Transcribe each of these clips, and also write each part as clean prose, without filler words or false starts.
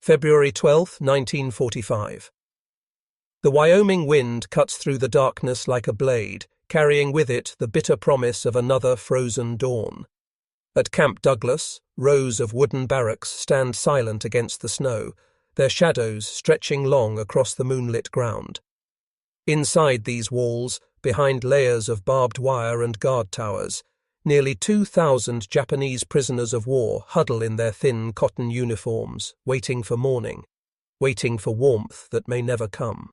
February 12, 1945. The Wyoming wind cuts through the darkness like a blade, carrying with it the bitter promise of another frozen dawn. At Camp Douglas, rows of wooden barracks stand silent against the snow, their shadows stretching long across the moonlit ground. Inside these walls, behind layers of barbed wire and guard towers, nearly 2,000 Japanese prisoners of war huddle in their thin cotton uniforms, waiting for morning, waiting for warmth that may never come.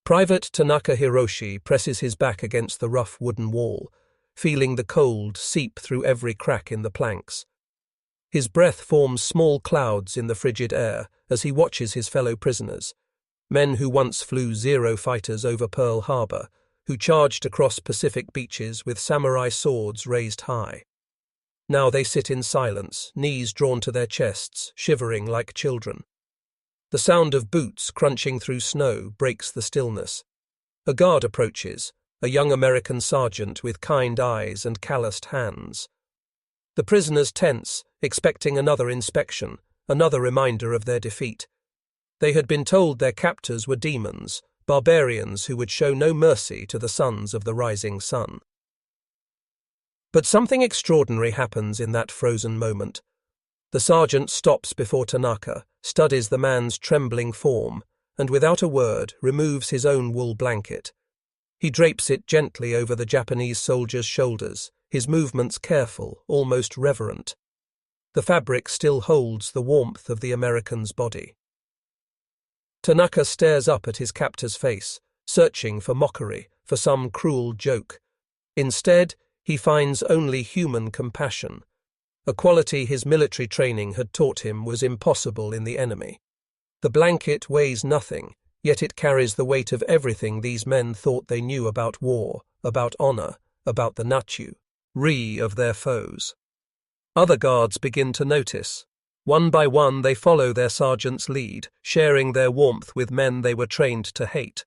Private Tanaka Hiroshi presses his back against the rough wooden wall, feeling the cold seep through every crack in the planks. His breath forms small clouds in the frigid air as he watches his fellow prisoners, men who once flew Zero fighters over Pearl Harbor, who charged across Pacific beaches with samurai swords raised high. Now they sit in silence, knees drawn to their chests, shivering like children. The sound of boots crunching through snow breaks the stillness. A guard approaches, a young American sergeant with kind eyes and calloused hands. The prisoners tense, expecting another inspection, another reminder of their defeat. They had been told their captors were demons, barbarians who would show no mercy to the sons of the rising sun. But something extraordinary happens in that frozen moment. The sergeant stops before Tanaka, studies the man's trembling form, and without a word removes his own wool blanket. He drapes it gently over the Japanese soldier's shoulders, his movements careful, almost reverent. The fabric still holds the warmth of the American's body. Tanaka stares up at his captor's face, searching for mockery, for some cruel joke. Instead, he finds only human compassion, a quality his military training had taught him was impossible in the enemy. The blanket weighs nothing, yet it carries the weight of everything these men thought they knew about war, about honor, about the nature of their foes. Other guards begin to notice. One by one they follow their sergeant's lead, sharing their warmth with men they were trained to hate.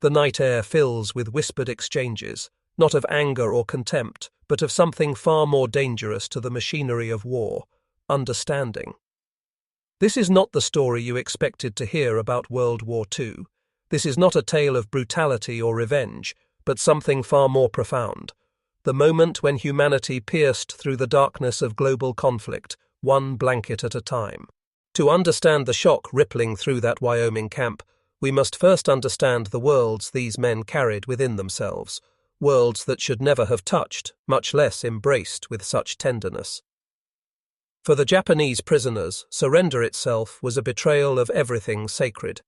The night air fills with whispered exchanges, not of anger or contempt, but of something far more dangerous to the machinery of war, understanding. This is not the story you expected to hear about World War II. This is not a tale of brutality or revenge, but something far more profound. The moment when humanity pierced through the darkness of global conflict, one blanket at a time. To understand the shock rippling through that Wyoming camp, we must first understand the worlds these men carried within themselves, worlds that should never have touched, much less embraced with such tenderness. For the Japanese prisoners, surrender itself was a betrayal of everything sacred.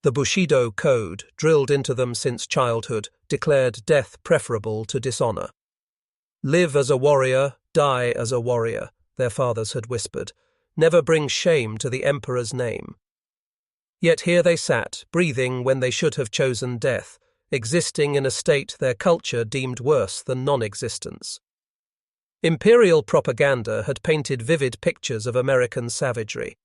The Bushido code, drilled into them since childhood, declared death preferable to dishonor. Live as a warrior, die as a warrior, their fathers had whispered. Never bring shame to the emperor's name. Yet here they sat, breathing when they should have chosen death, existing in a state their culture deemed worse than non-existence. Imperial propaganda had painted vivid pictures of American savagery.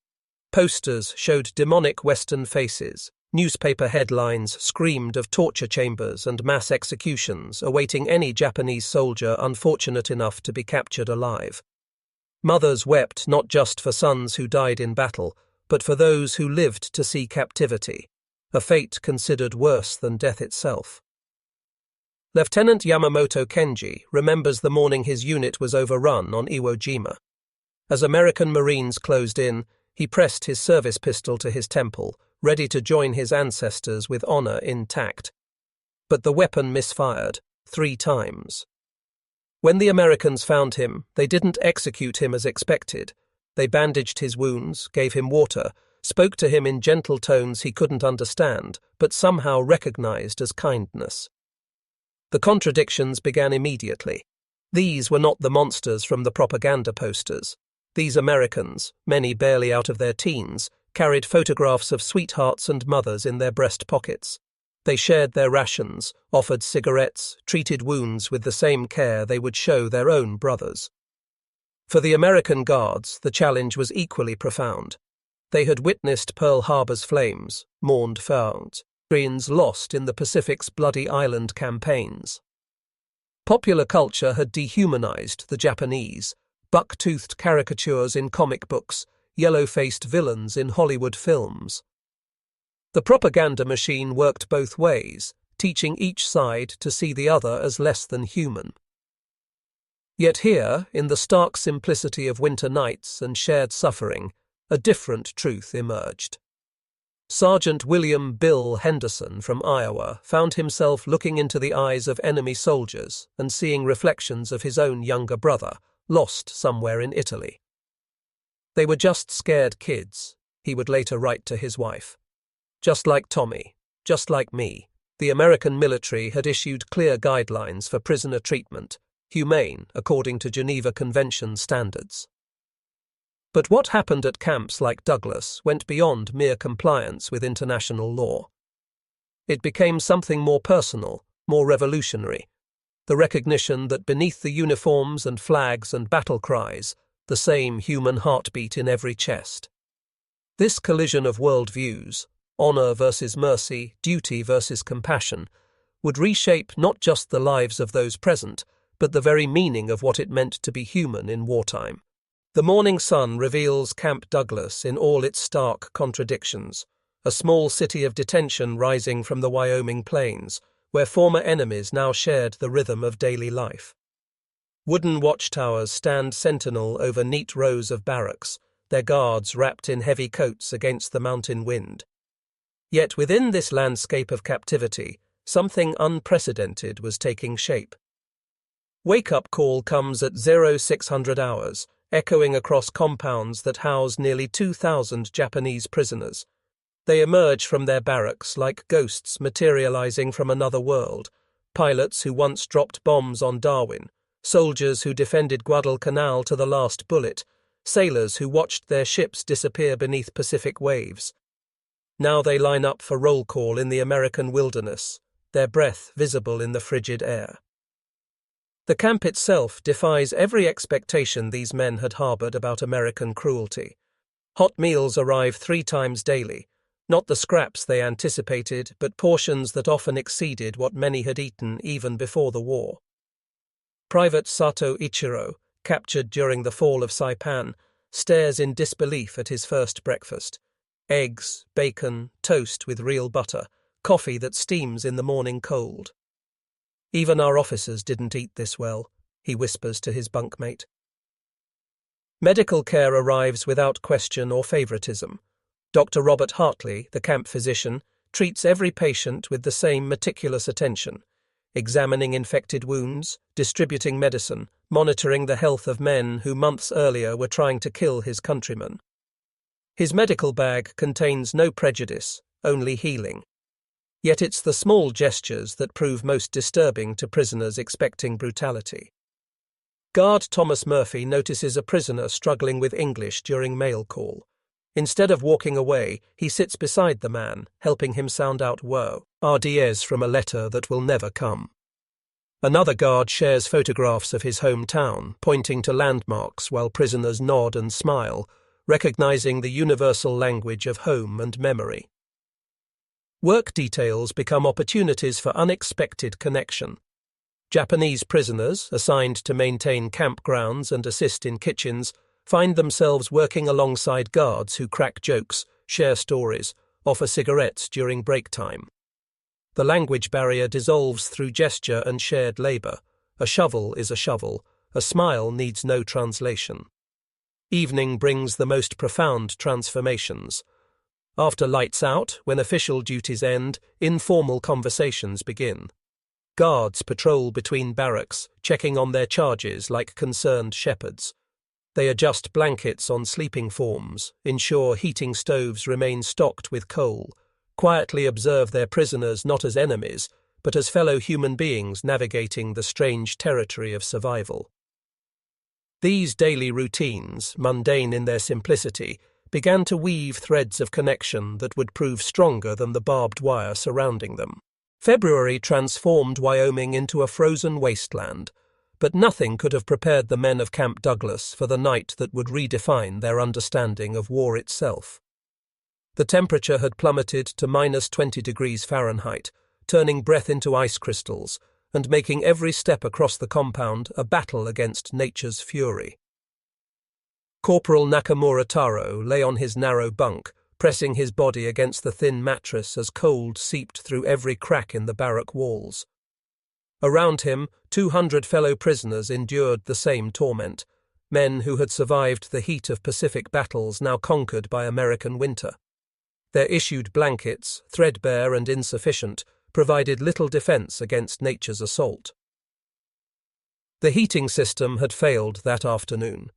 Posters showed demonic Western faces. Newspaper headlines screamed of torture chambers and mass executions awaiting any Japanese soldier unfortunate enough to be captured alive. Mothers wept not just for sons who died in battle, but for those who lived to see captivity, a fate considered worse than death itself. Lieutenant Yamamoto Kenji remembers the morning his unit was overrun on Iwo Jima. As American Marines closed in, he pressed his service pistol to his temple, ready to join his ancestors with honor intact. But the weapon misfired 3 times. When the Americans found him, they didn't execute him as expected. They bandaged his wounds, gave him water, spoke to him in gentle tones he couldn't understand, but somehow recognized as kindness. The contradictions began immediately. These were not the monsters from the propaganda posters. These Americans, many barely out of their teens, carried photographs of sweethearts and mothers in their breast pockets. They shared their rations, offered cigarettes, treated wounds with the same care they would show their own brothers. For the American guards, the challenge was equally profound. They had witnessed Pearl Harbor's flames, mourned POWs, lost in the Pacific's Bloody Island campaigns. Popular culture had dehumanized the Japanese, buck-toothed caricatures in comic books, yellow-faced villains in Hollywood films. The propaganda machine worked both ways, teaching each side to see the other as less than human. Yet here, in the stark simplicity of winter nights and shared suffering, a different truth emerged. Sergeant William Bill Henderson from Iowa found himself looking into the eyes of enemy soldiers and seeing reflections of his own younger brother, lost somewhere in Italy. They were just scared kids, he would later write to his wife. Just like Tommy, just like me, the American military had issued clear guidelines for prisoner treatment, humane according to Geneva Convention standards. But what happened at camps like Douglas went beyond mere compliance with international law. It became something more personal, more revolutionary, the recognition that beneath the uniforms and flags and battle cries, the same human heartbeat in every chest. This collision of worldviews, honor versus mercy, duty versus compassion, would reshape not just the lives of those present, but the very meaning of what it meant to be human in wartime. The morning sun reveals Camp Douglas in all its stark contradictions, a small city of detention rising from the Wyoming plains, where former enemies now shared the rhythm of daily life. Wooden watchtowers stand sentinel over neat rows of barracks, their guards wrapped in heavy coats against the mountain wind. Yet within this landscape of captivity, something unprecedented was taking shape. Wake-up call comes at 0600 hours, echoing across compounds that house nearly 2,000 Japanese prisoners. They emerge from their barracks like ghosts materializing from another world, pilots who once dropped bombs on Darwin, soldiers who defended Guadalcanal to the last bullet, sailors who watched their ships disappear beneath Pacific waves. Now they line up for roll call in the American wilderness, their breath visible in the frigid air. The camp itself defies every expectation these men had harbored about American cruelty. Hot meals arrive 3 times daily, not the scraps they anticipated, but portions that often exceeded what many had eaten even before the war. Private Sato Ichiro, captured during the fall of Saipan, stares in disbelief at his first breakfast. Eggs, bacon, toast with real butter, coffee that steams in the morning cold. Even our officers didn't eat this well, he whispers to his bunkmate. Medical care arrives without question or favoritism. Dr. Robert Hartley, the camp physician, treats every patient with the same meticulous attention, examining infected wounds, distributing medicine, monitoring the health of men who months earlier were trying to kill his countrymen. His medical bag contains no prejudice, only healing. Yet it's the small gestures that prove most disturbing to prisoners expecting brutality. Guard Thomas Murphy notices a prisoner struggling with English during mail call. Instead of walking away, he sits beside the man, helping him sound out woe, RDS from a letter that will never come. Another guard shares photographs of his hometown, pointing to landmarks while prisoners nod and smile, recognizing the universal language of home and memory. Work details become opportunities for unexpected connection. Japanese prisoners, assigned to maintain campgrounds and assist in kitchens, find themselves working alongside guards who crack jokes, share stories, offer cigarettes during break time. The language barrier dissolves through gesture and shared labor. A shovel is a shovel. A smile needs no translation. Evening brings the most profound transformations. After lights out, when official duties end, informal conversations begin. Guards patrol between barracks, checking on their charges like concerned shepherds. They adjust blankets on sleeping forms, ensure heating stoves remain stocked with coal, quietly observe their prisoners not as enemies, but as fellow human beings navigating the strange territory of survival. These daily routines, mundane in their simplicity, began to weave threads of connection that would prove stronger than the barbed wire surrounding them. February transformed Wyoming into a frozen wasteland, but nothing could have prepared the men of Camp Douglas for the night that would redefine their understanding of war itself. The temperature had plummeted to -20 degrees Fahrenheit, turning breath into ice crystals, and making every step across the compound a battle against nature's fury. Corporal Nakamura Taro lay on his narrow bunk, pressing his body against the thin mattress as cold seeped through every crack in the barrack walls. Around him, 200 fellow prisoners endured the same torment, men who had survived the heat of Pacific battles now conquered by American winter. Their issued blankets, threadbare and insufficient, provided little defense against nature's assault. The heating system had failed that afternoon.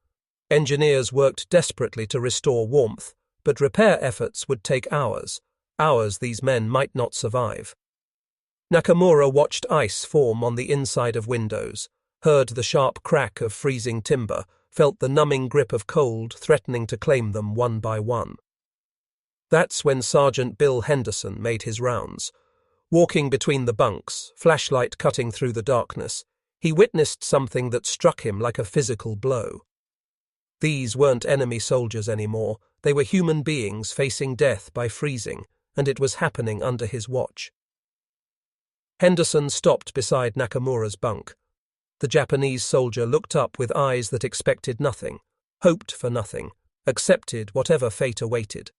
Engineers worked desperately to restore warmth, but repair efforts would take hours these men might not survive. Nakamura watched ice form on the inside of windows, heard the sharp crack of freezing timber, felt the numbing grip of cold threatening to claim them one by one. That's when Sergeant Bill Henderson made his rounds. Walking between the bunks, flashlight cutting through the darkness, he witnessed something that struck him like a physical blow. These weren't enemy soldiers anymore, they were human beings facing death by freezing, and it was happening under his watch. Henderson stopped beside Nakamura's bunk. The Japanese soldier looked up with eyes that expected nothing, hoped for nothing, accepted whatever fate awaited.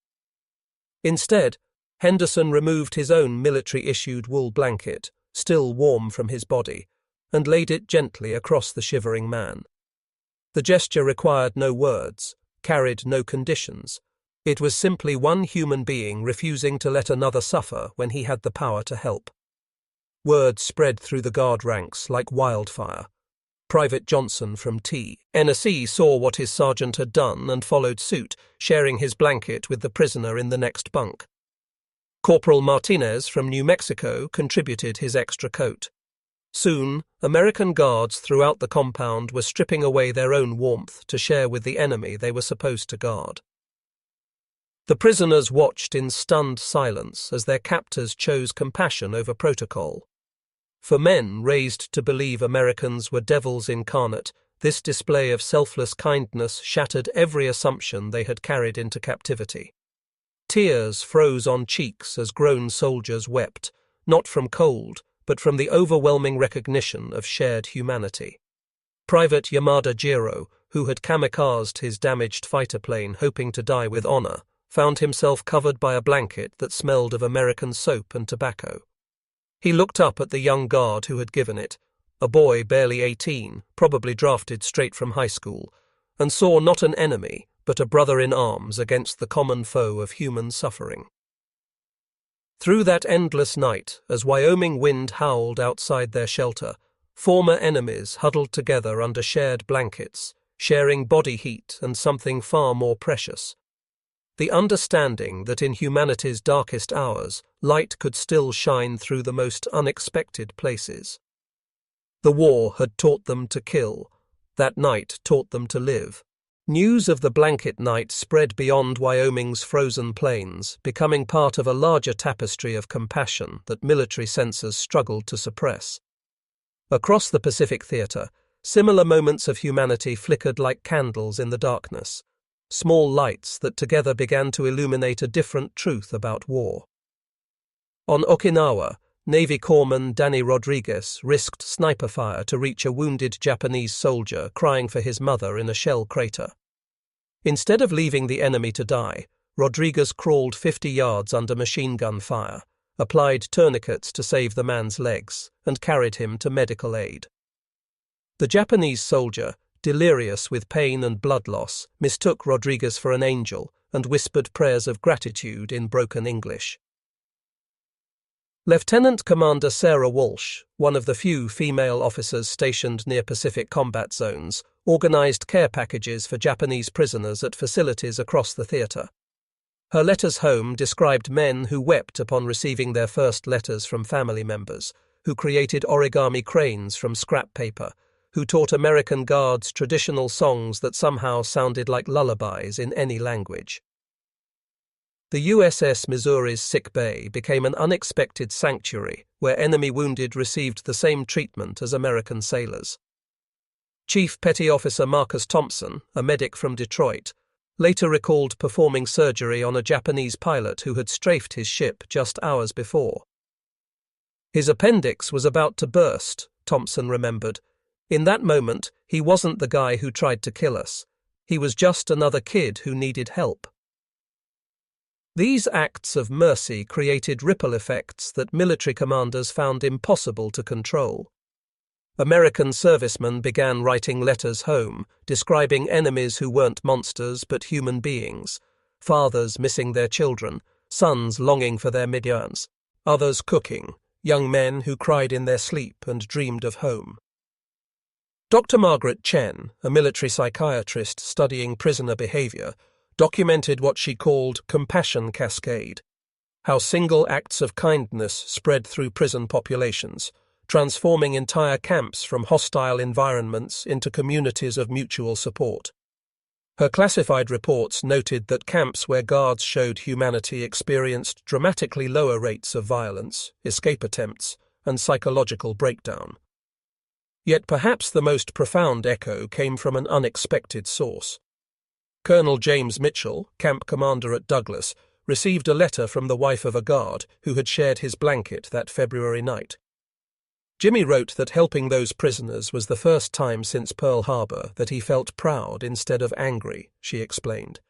Instead, Henderson removed his own military-issued wool blanket, still warm from his body, and laid it gently across the shivering man. The gesture required no words, carried no conditions. It was simply one human being refusing to let another suffer when he had the power to help. Word spread through the guard ranks like wildfire. Private Johnson from T.N.S.E. saw what his sergeant had done and followed suit, sharing his blanket with the prisoner in the next bunk. Corporal Martinez from New Mexico contributed his extra coat. Soon, American guards throughout the compound were stripping away their own warmth to share with the enemy they were supposed to guard. The prisoners watched in stunned silence as their captors chose compassion over protocol. For men raised to believe Americans were devils incarnate, this display of selfless kindness shattered every assumption they had carried into captivity. Tears froze on cheeks as grown soldiers wept, not from cold, but from the overwhelming recognition of shared humanity. Private Yamada Jiro, who had kamikazed his damaged fighter plane hoping to die with honor, found himself covered by a blanket that smelled of American soap and tobacco. He looked up at the young guard who had given it, a boy barely 18, probably drafted straight from high school, and saw not an enemy, but a brother in arms against the common foe of human suffering. Through that endless night, as Wyoming wind howled outside their shelter, former enemies huddled together under shared blankets, sharing body heat and something far more precious: the understanding that in humanity's darkest hours, light could still shine through the most unexpected places. The war had taught them to kill. That night taught them to live. News of the blanket night spread beyond Wyoming's frozen plains, becoming part of a larger tapestry of compassion that military censors struggled to suppress. Across the Pacific theater, similar moments of humanity flickered like candles in the darkness, small lights that together began to illuminate a different truth about war. On Okinawa, Navy Corpsman Danny Rodriguez risked sniper fire to reach a wounded Japanese soldier crying for his mother in a shell crater. Instead of leaving the enemy to die, Rodriguez crawled 50 yards under machine gun fire, applied tourniquets to save the man's legs, and carried him to medical aid. The Japanese soldier, delirious with pain and blood loss, mistook Rodriguez for an angel and whispered prayers of gratitude in broken English. Lieutenant Commander Sarah Walsh, one of the few female officers stationed near Pacific combat zones, organized care packages for Japanese prisoners at facilities across the theater. Her letters home described men who wept upon receiving their first letters from family members, who created origami cranes from scrap paper, who taught American guards traditional songs that somehow sounded like lullabies in any language. The USS Missouri's sick bay became an unexpected sanctuary where enemy wounded received the same treatment as American sailors. Chief Petty Officer Marcus Thompson, a medic from Detroit, later recalled performing surgery on a Japanese pilot who had strafed his ship just hours before. His appendix was about to burst, Thompson remembered. In that moment, he wasn't the guy who tried to kill us. He was just another kid who needed help. These acts of mercy created ripple effects that military commanders found impossible to control. American servicemen began writing letters home, describing enemies who weren't monsters but human beings, fathers missing their children, sons longing for their midyears, others cooking, young men who cried in their sleep and dreamed of home. Dr. Margaret Chen, a military psychiatrist studying prisoner behavior, documented what she called compassion cascade, how single acts of kindness spread through prison populations, transforming entire camps from hostile environments into communities of mutual support. Her classified reports noted that camps where guards showed humanity experienced dramatically lower rates of violence, escape attempts, and psychological breakdown. Yet perhaps the most profound echo came from an unexpected source. Colonel James Mitchell, camp commander at Douglas, received a letter from the wife of a guard who had shared his blanket that February night. Jimmy wrote that helping those prisoners was the first time since Pearl Harbor that he felt proud instead of angry, she explained.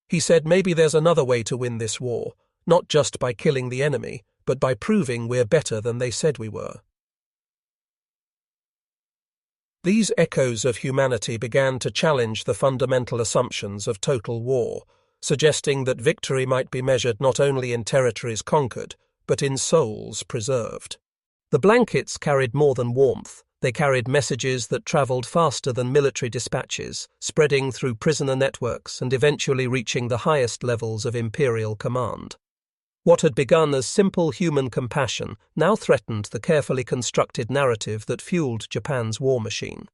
He said maybe there's another way to win this war, not just by killing the enemy, but by proving we're better than they said we were. These echoes of humanity began to challenge the fundamental assumptions of total war, suggesting that victory might be measured not only in territories conquered, but in souls preserved. The blankets carried more than warmth. They carried messages that traveled faster than military dispatches, spreading through prisoner networks and eventually reaching the highest levels of imperial command. What had begun as simple human compassion now threatened the carefully constructed narrative that fueled Japan's war machine.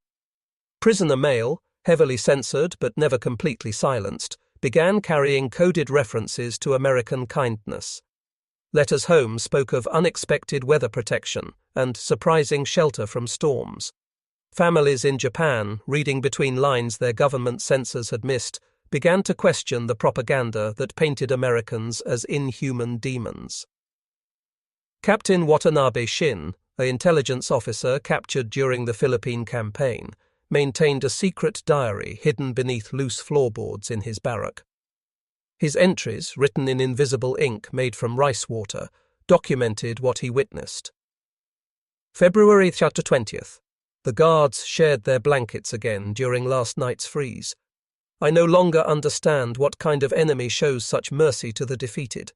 Prisoner mail, heavily censored but never completely silenced, began carrying coded references to American kindness. Letters home spoke of unexpected weather protection and surprising shelter from storms. Families in Japan, reading between lines their government censors had missed, began to question the propaganda that painted Americans as inhuman demons. Captain Watanabe Shin, an intelligence officer captured during the Philippine campaign, maintained a secret diary hidden beneath loose floorboards in his barrack. His entries, written in invisible ink made from rice water, documented what he witnessed. February 20th. The guards shared their blankets again during last night's freeze. I no longer understand what kind of enemy shows such mercy to the defeated.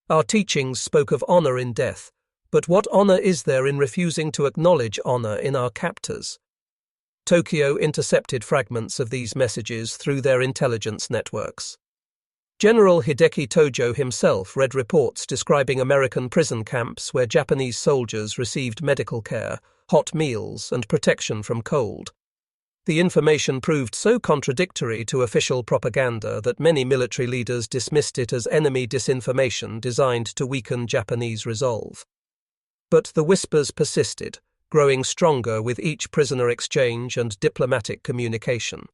Our teachings spoke of honor in death, but what honor is there in refusing to acknowledge honor in our captors? Tokyo intercepted fragments of these messages through their intelligence networks. General Hideki Tojo himself read reports describing American prison camps where Japanese soldiers received medical care, hot meals, and protection from cold. The information proved so contradictory to official propaganda that many military leaders dismissed it as enemy disinformation designed to weaken Japanese resolve. But the whispers persisted, growing stronger with each prisoner exchange and diplomatic communication.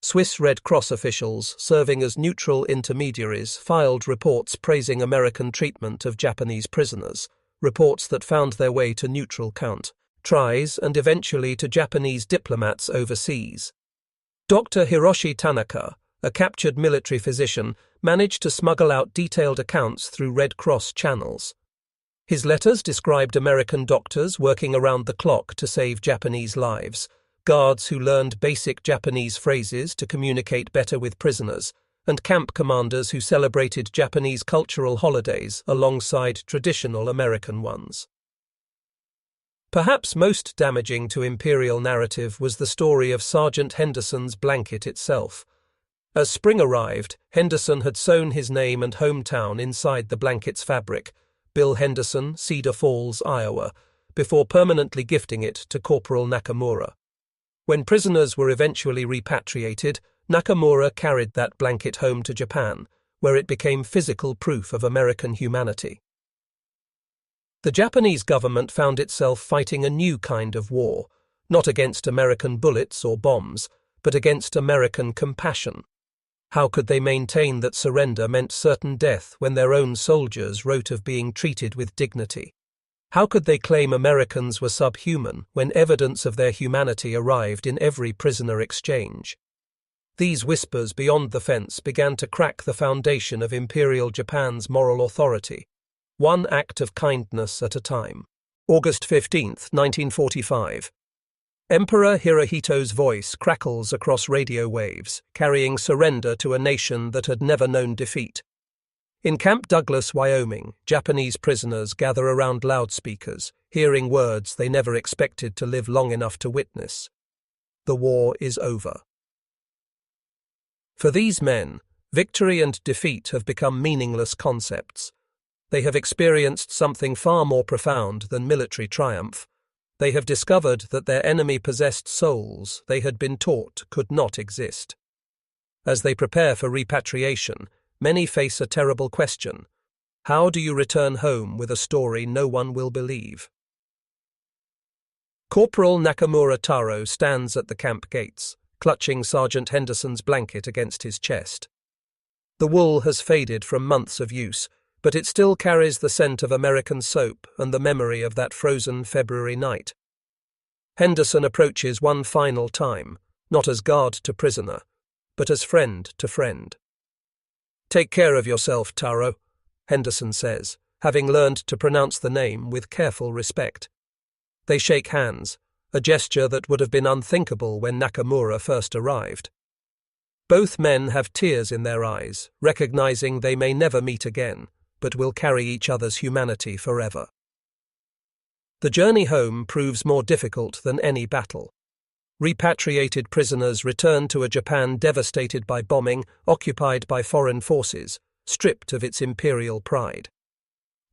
Swiss Red Cross officials, serving as neutral intermediaries, filed reports praising American treatment of Japanese prisoners, reports that found their way to neutral count, tries, and eventually to Japanese diplomats overseas. Dr. Hiroshi Tanaka, a captured military physician, managed to smuggle out detailed accounts through Red Cross channels. His letters described American doctors working around the clock to save Japanese lives, guards who learned basic Japanese phrases to communicate better with prisoners, and camp commanders who celebrated Japanese cultural holidays alongside traditional American ones. Perhaps most damaging to imperial narrative was the story of Sergeant Henderson's blanket itself. As spring arrived, Henderson had sewn his name and hometown inside the blanket's fabric, Bill Henderson, Cedar Falls, Iowa, before permanently gifting it to Corporal Nakamura. When prisoners were eventually repatriated, Nakamura carried that blanket home to Japan, where it became physical proof of American humanity. The Japanese government found itself fighting a new kind of war, not against American bullets or bombs, but against American compassion. How could they maintain that surrender meant certain death when their own soldiers wrote of being treated with dignity? How could they claim Americans were subhuman when evidence of their humanity arrived in every prisoner exchange? These whispers beyond the fence began to crack the foundation of Imperial Japan's moral authority, one act of kindness at a time. August 15th, 1945. Emperor Hirohito's voice crackles across radio waves, carrying surrender to a nation that had never known defeat. In Camp Douglas, Wyoming, Japanese prisoners gather around loudspeakers, hearing words they never expected to live long enough to witness. The war is over. For these men, victory and defeat have become meaningless concepts. They have experienced something far more profound than military triumph. They have discovered that their enemy possessed souls they had been taught could not exist. As they prepare for repatriation, many face a terrible question. How do you return home with a story no one will believe? Corporal Nakamura Taro stands at the camp gates, clutching Sergeant Henderson's blanket against his chest. The wool has faded from months of use, but it still carries the scent of American soap and the memory of that frozen February night. Henderson approaches one final time, not as guard to prisoner, but as friend to friend. "Take care of yourself, Taro," Henderson says, having learned to pronounce the name with careful respect. They shake hands, a gesture that would have been unthinkable when Nakamura first arrived. Both men have tears in their eyes, recognizing they may never meet again, but will carry each other's humanity forever. The journey home proves more difficult than any battle. Repatriated prisoners return to a Japan devastated by bombing, occupied by foreign forces, stripped of its imperial pride.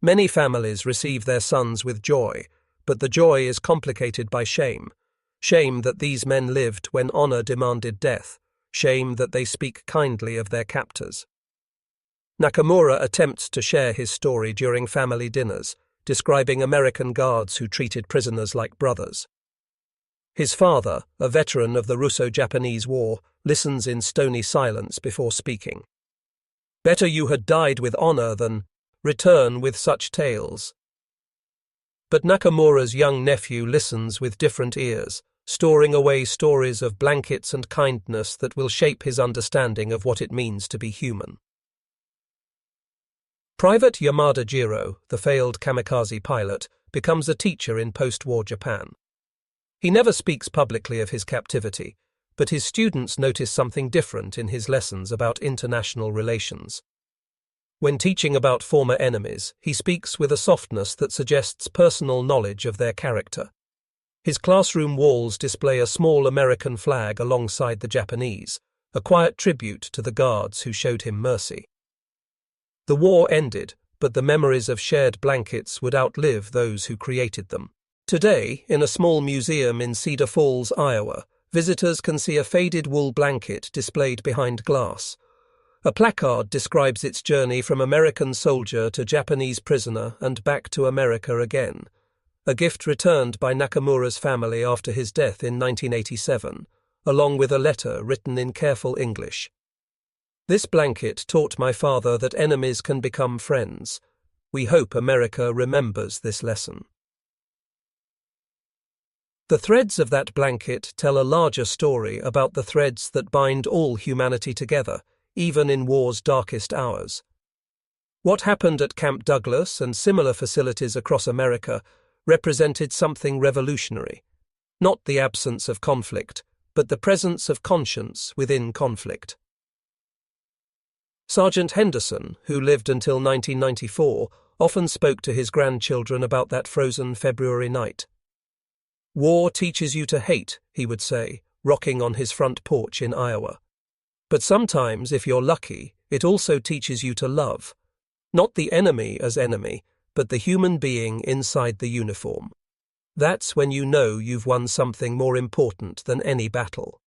Many families receive their sons with joy, but the joy is complicated by shame. Shame that these men lived when honor demanded death. Shame that they speak kindly of their captors. Nakamura attempts to share his story during family dinners, describing American guards who treated prisoners like brothers. His father, a veteran of the Russo-Japanese War, listens in stony silence before speaking. "Better you had died with honor than return with such tales." But Nakamura's young nephew listens with different ears, storing away stories of blankets and kindness that will shape his understanding of what it means to be human. Private Yamada Jiro, the failed kamikaze pilot, becomes a teacher in post-war Japan. He never speaks publicly of his captivity, but his students notice something different in his lessons about international relations. When teaching about former enemies, he speaks with a softness that suggests personal knowledge of their character. His classroom walls display a small American flag alongside the Japanese, a quiet tribute to the guards who showed him mercy. The war ended, but the memories of shared blankets would outlive those who created them. Today, in a small museum in Cedar Falls, Iowa, visitors can see a faded wool blanket displayed behind glass. A placard describes its journey from American soldier to Japanese prisoner and back to America again, a gift returned by Nakamura's family after his death in 1987, along with a letter written in careful English. "This blanket taught my father that enemies can become friends. We hope America remembers this lesson." The threads of that blanket tell a larger story about the threads that bind all humanity together, even in war's darkest hours. What happened at Camp Douglas and similar facilities across America represented something revolutionary. Not the absence of conflict, but the presence of conscience within conflict. Sergeant Henderson, who lived until 1994, often spoke to his grandchildren about that frozen February night. "War teaches you to hate," he would say, rocking on his front porch in Iowa. "But sometimes, if you're lucky, it also teaches you to love. Not the enemy as enemy, but the human being inside the uniform. That's when you know you've won something more important than any battle."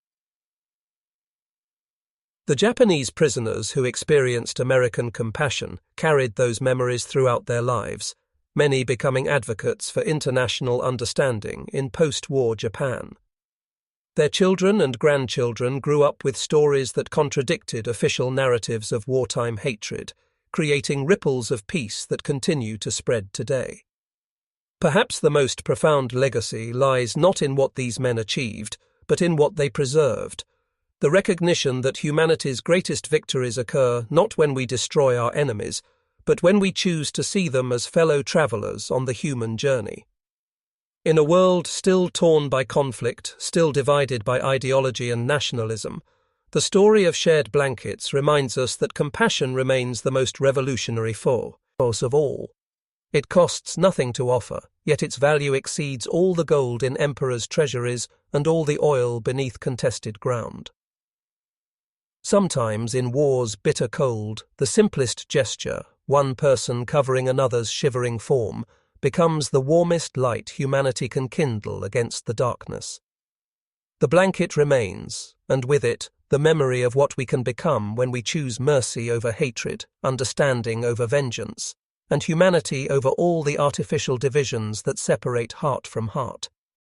The Japanese prisoners who experienced American compassion carried those memories throughout their lives, many becoming advocates for international understanding in post-war Japan. Their children and grandchildren grew up with stories that contradicted official narratives of wartime hatred, creating ripples of peace that continue to spread today. Perhaps the most profound legacy lies not in what these men achieved, but in what they preserved. The recognition that humanity's greatest victories occur not when we destroy our enemies, but when we choose to see them as fellow travelers on the human journey. In a world still torn by conflict, still divided by ideology and nationalism, the story of shared blankets reminds us that compassion remains the most revolutionary force of all. It costs nothing to offer, yet its value exceeds all the gold in emperors' treasuries and all the oil beneath contested ground. Sometimes, in war's bitter cold, the simplest gesture, one person covering another's shivering form, becomes the warmest light humanity can kindle against the darkness. The blanket remains, and with it, the memory of what we can become when we choose mercy over hatred, understanding over vengeance, and humanity over all the artificial divisions that separate heart from heart.